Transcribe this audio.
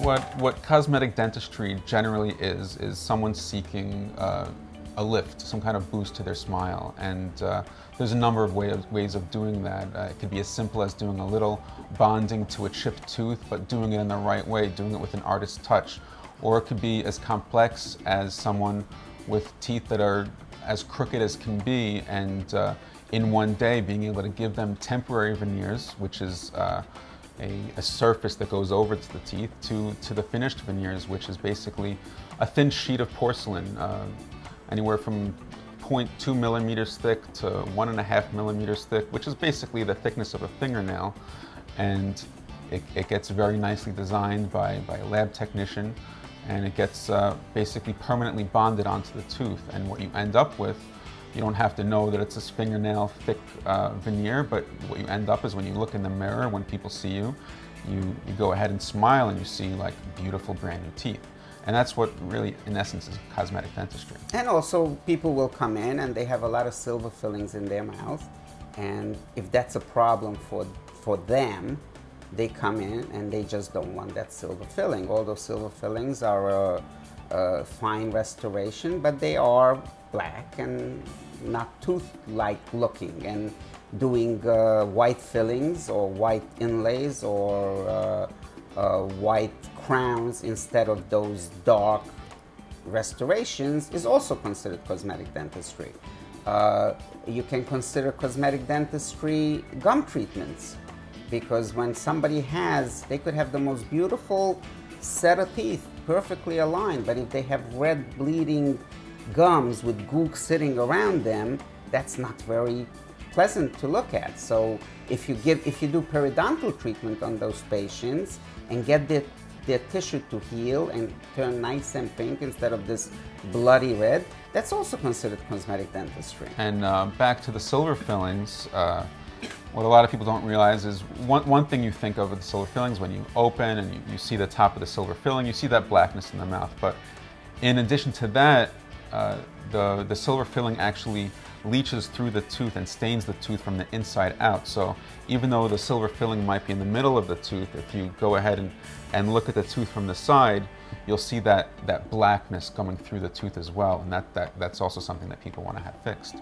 What cosmetic dentistry generally is someone seeking a lift, some kind of boost to their smile, and there's a number of ways of doing that. It could be as simple as doing a little bonding to a chipped tooth, but doing it in the right way, doing it with an artist's touch. Or it could be as complex as someone with teeth that are as crooked as can be, and in one day being able to give them temporary veneers, which is a surface that goes over to the teeth, to the finished veneers, which is basically a thin sheet of porcelain, anywhere from 0.2 millimeters thick to 1.5 millimeters thick, which is basically the thickness of a fingernail. And it gets very nicely designed by a lab technician, and it gets basically permanently bonded onto the tooth. And what you end up with, you don't have to know that it's a fingernail thick veneer, but what you end up is when you look in the mirror, when people see you, you go ahead and smile and you see like beautiful brand new teeth. And that's what really, in essence, is cosmetic dentistry. And also, people will come in and they have a lot of silver fillings in their mouth. And if that's a problem for them, they come in and they just don't want that silver filling. All those silver fillings are a fine restoration, but they are black and not tooth-like looking. And doing white fillings or white inlays or white crowns instead of those dark restorations is also considered cosmetic dentistry. You can consider cosmetic dentistry gum treatments, because when somebody they could have the most beautiful set of teeth, perfectly aligned, but if they have red bleeding gums with gook sitting around them, that's not very pleasant to look at. So if you do periodontal treatment on those patients and get their tissue to heal and turn nice and pink instead of this bloody red, that's also considered cosmetic dentistry. And back to the silver fillings, what a lot of people don't realize is one thing you think of with the silver fillings, when you open and you see the top of the silver filling, you see that blackness in the mouth. But in addition to that, the silver filling actually leaches through the tooth and stains the tooth from the inside out. So even though the silver filling might be in the middle of the tooth, if you go ahead and look at the tooth from the side, you'll see that blackness coming through the tooth as well. And that's also something that people want to have fixed.